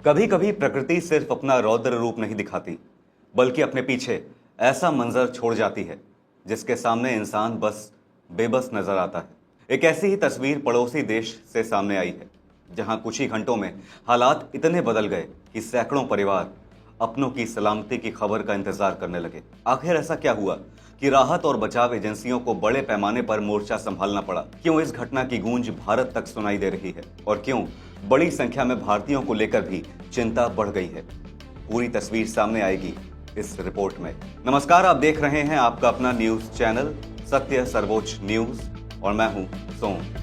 कभी कभी प्रकृति सिर्फ अपना रौद्र रूप नहीं दिखाती, बल्कि अपने पीछे ऐसा मंजर छोड़ जाती है जिसके सामने इंसान बस बेबस नजर आता है। एक ऐसी ही तस्वीर पड़ोसी देश से सामने आई है, जहां कुछ ही घंटों में हालात इतने बदल गए कि सैकड़ों परिवार अपनों की सलामती की खबर का इंतजार करने लगे। आखिर ऐसा क्या हुआ कि राहत और बचाव एजेंसियों को बड़े पैमाने पर मोर्चा संभालना पड़ा? क्यों इस घटना की गूंज भारत तक सुनाई दे रही है और क्यों बड़ी संख्या में भारतीयों को लेकर भी चिंता बढ़ गई है? पूरी तस्वीर सामने आएगी इस रिपोर्ट में। नमस्कार, आप देख रहे हैं आपका अपना न्यूज चैनल सत्य सर्वोच्च न्यूज और मैं हूं सोम।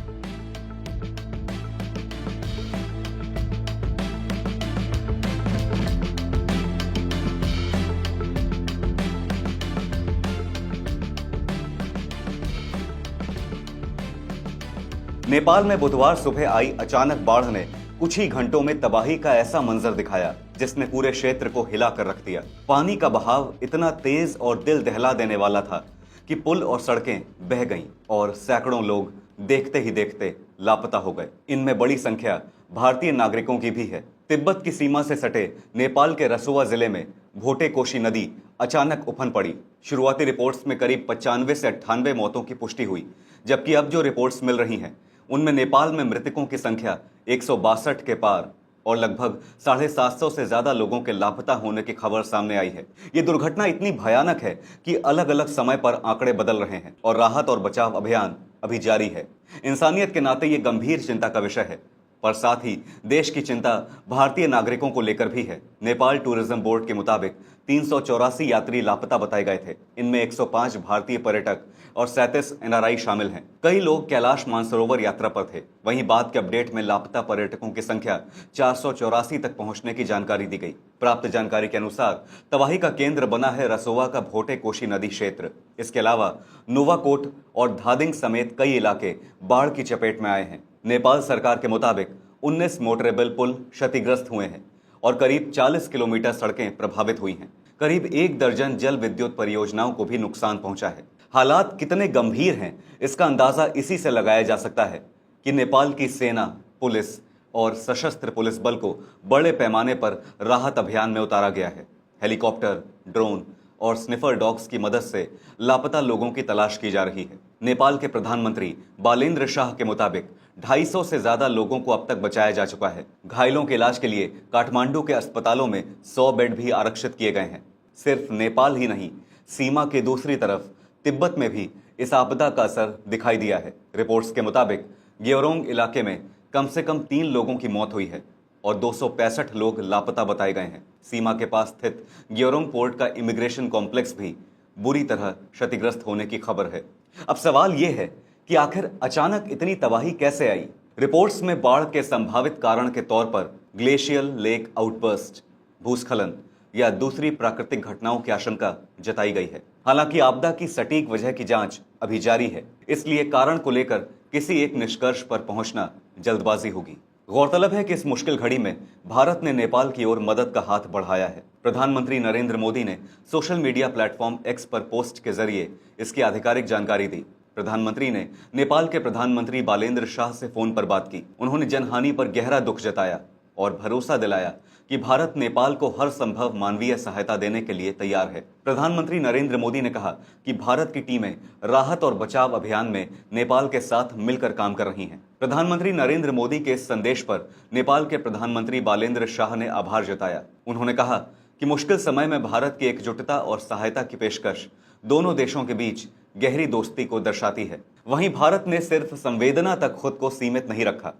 नेपाल में बुधवार सुबह आई अचानक बाढ़ ने कुछ ही घंटों में तबाही का ऐसा मंजर दिखाया जिसने पूरे क्षेत्र को हिला कर रख दिया। पानी का बहाव इतना तेज और दिल दहला देने वाला था कि पुल और सड़कें बह गईं और सैकड़ों लोग देखते ही देखते लापता हो गए। इनमें बड़ी संख्या भारतीय नागरिकों की भी है। तिब्बत की सीमा से सटे नेपाल के रसुआ जिले में भोटे कोशी नदी अचानक उफन पड़ी। शुरुआती रिपोर्ट्स में करीब 95 से 98 मौतों की पुष्टि हुई, जबकि अब जो रिपोर्ट्स मिल रही हैं उनमें नेपाल में मृतकों की संख्या 162 के पार और लगभग 750 से ज्यादा लोगों के लापता होने की खबर सामने आई है। ये दुर्घटना इतनी भयानक है कि अलग अलग समय पर आंकड़े बदल रहे हैं और राहत और बचाव अभियान अभी जारी है। इंसानियत के नाते ये गंभीर चिंता का विषय है, पर साथ ही देश की चिंता भारतीय नागरिकों को लेकर भी है। नेपाल टूरिज्म बोर्ड के मुताबिक 384 यात्री लापता बताए गए थे। इनमें 105 भारतीय पर्यटक और 37 एनआरआई शामिल हैं। कई लोग कैलाश मानसरोवर यात्रा पर थे। वहीं बाद के अपडेट में लापता पर्यटकों की संख्या 484 तक पहुंचने की जानकारी दी गई। प्राप्त जानकारी के अनुसार तबाही का केंद्र बना है रसोवा का भोटे कोशी नदी क्षेत्र। इसके अलावा नोवाकोट और धादिंग समेत कई इलाके बाढ़ की चपेट में आए हैं। नेपाल सरकार के मुताबिक 19 मोटरेबल पुल क्षतिग्रस्त हुए हैं और करीब 40 किलोमीटर सड़कें प्रभावित हुई हैं। करीब 1 दर्जन जल विद्युत परियोजनाओं को भी नुकसान पहुंचा है। हालात कितने गंभीर हैं इसका अंदाजा इसी से लगाया जा सकता है कि नेपाल की सेना, पुलिस और सशस्त्र पुलिस बल को बड़े पैमाने पर राहत अभियान में उतारा गया है। हेलीकॉप्टर, ड्रोन और स्निफर डॉग्स की मदद से लापता लोगों की तलाश की जा रही है। नेपाल के प्रधानमंत्री बालेंद्र शाह के मुताबिक 250 से ज्यादा लोगों को अब तक बचाया जा चुका है। घायलों के इलाज के लिए काठमांडू के अस्पतालों में 100 बेड भी आरक्षित किए गए हैं। सिर्फ नेपाल ही नहीं, सीमा के दूसरी तरफ तिब्बत में भी इस आपदा का असर दिखाई दिया है। रिपोर्ट्स के मुताबिक ग्योरोंग इलाके में कम से कम 3 लोगों की मौत हुई है और 265 लोग लापता बताए गए हैं। सीमा के पास स्थित ग्योरोंग पोर्ट का इमिग्रेशन कॉम्प्लेक्स भी बुरी तरह क्षतिग्रस्त होने की खबर है। अब सवाल यह है कि आखिर अचानक इतनी तबाही कैसे आई? रिपोर्ट्स में बाढ़ के संभावित कारण के तौर पर ग्लेशियल लेक आउटबर्स्ट, भूस्खलन या दूसरी प्राकृतिक घटनाओं की आशंका जताई गई है। हालांकि आपदा की सटीक वजह की जांच अभी जारी है, इसलिए कारण को लेकर किसी एक निष्कर्ष पर पहुंचना जल्दबाजी होगी। गौरतलब है कि इस मुश्किल घड़ी में भारत ने नेपाल की ओर मदद का हाथ बढ़ाया है। प्रधानमंत्री नरेंद्र मोदी ने सोशल मीडिया प्लेटफॉर्म एक्स पर पोस्ट के जरिए इसकी आधिकारिक जानकारी दी। प्रधानमंत्री ने नेपाल के प्रधानमंत्री बालेंद्र शाह से फोन पर बात की। उन्होंने जनहानि पर गहरा दुख जताया और भरोसा दिलाया कि भारत नेपाल को हर संभव मानवीय सहायता देने के लिए तैयार है। प्रधानमंत्री नरेंद्र मोदी ने कहा कि भारत की टीमें राहत और बचाव अभियान में नेपाल के साथ मिलकर काम कर रही हैं। प्रधानमंत्री नरेंद्र मोदी के इस संदेश पर नेपाल के प्रधानमंत्री बालेंद्र शाह ने आभार जताया। उन्होंने कहा कि मुश्किल समय में भारत की एकजुटता और सहायता की पेशकश दोनों देशों के बीच गहरी दोस्ती को दर्शाती है। वहीं भारत ने सिर्फ संवेदना तक खुद को सीमित नहीं रखा।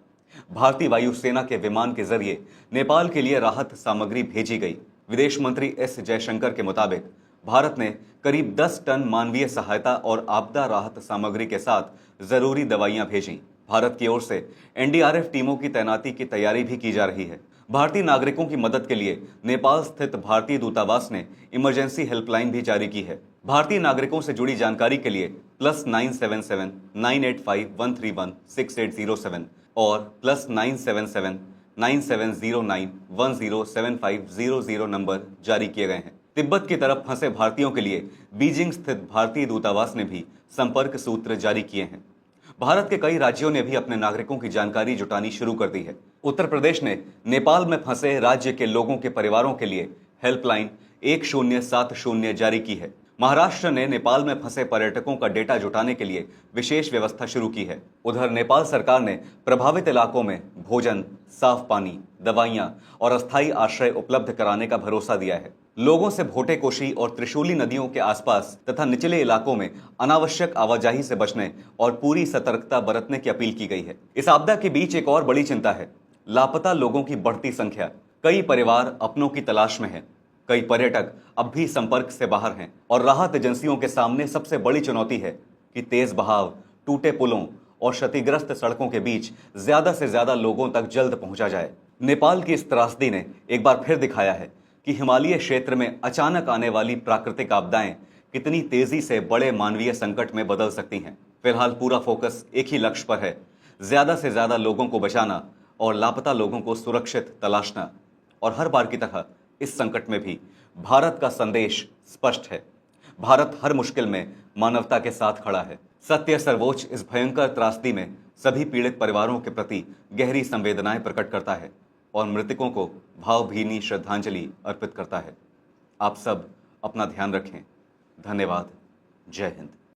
भारतीय वायुसेना के विमान के जरिए नेपाल के लिए राहत सामग्री भेजी गई। विदेश मंत्री एस जयशंकर के मुताबिक भारत ने करीब 10 टन मानवीय सहायता और आपदा राहत सामग्री के साथ जरूरी दवाइयां भेजी। भारत की ओर से एनडीआरएफ टीमों की तैनाती की तैयारी भी की जा रही है। भारतीय नागरिकों की मदद के लिए नेपाल स्थित भारतीय दूतावास ने इमरजेंसी हेल्पलाइन भी जारी की है। भारतीय नागरिकों से जुड़ी जानकारी के लिए +977 985 131 6807 और +977 9709 107500 नंबर जारी किए गए हैं। तिब्बत की तरफ फंसे भारतीयों के लिए बीजिंग स्थित भारतीय दूतावास ने भी संपर्क सूत्र जारी किए हैं। भारत के कई राज्यों ने भी अपने नागरिकों की जानकारी जुटानी शुरू कर दी है। उत्तर प्रदेश ने नेपाल में फंसे राज्य के लोगों के परिवारों के लिए हेल्पलाइन 1070 जारी की है। महाराष्ट्र ने नेपाल में फंसे पर्यटकों का डेटा जुटाने के लिए विशेष व्यवस्था शुरू की है। उधर नेपाल सरकार ने प्रभावित इलाकों में भोजन, साफ पानी, दवाइयां और अस्थायी आश्रय उपलब्ध कराने का भरोसा दिया है। लोगों से भोटेकोशी और त्रिशूली नदियों के आसपास तथा निचले इलाकों में अनावश्यक आवाजाही से बचने और पूरी सतर्कता बरतने की अपील की गई है। इस आपदा के बीच एक और बड़ी चिंता है लापता लोगों की बढ़ती संख्या। कई परिवार अपनों की तलाश में हैं, कई पर्यटक अब भी संपर्क से बाहर हैं और राहत एजेंसियों के सामने सबसे बड़ी चुनौती है कि तेज बहाव, टूटे पुलों और क्षतिग्रस्त सड़कों के बीच ज्यादा से ज्यादा लोगों तक जल्द पहुंचा जाए। नेपाल की इस त्रासदी ने एक बार फिर दिखाया है कि हिमालय क्षेत्र में अचानक आने वाली प्राकृतिक आपदाएं कितनी तेजी से बड़े मानवीय संकट में बदल सकती हैं। फिलहाल पूरा फोकस एक ही लक्ष्य पर है, ज्यादा से ज्यादा लोगों को बचाना और लापता लोगों को सुरक्षित तलाशना। और हर बार की तरह इस संकट में भी भारत का संदेश स्पष्ट है। भारत हर मुश्किल में मानवता के साथ खड़ा है। सत्य सर्वोच्च इस भयंकर त्रासदी में सभी पीड़ित परिवारों के प्रति गहरी संवेदनाएं प्रकट करता है और मृतकों को भावभीनी श्रद्धांजलि अर्पित करता है। आप सब अपना ध्यान रखें। धन्यवाद। जय हिंद।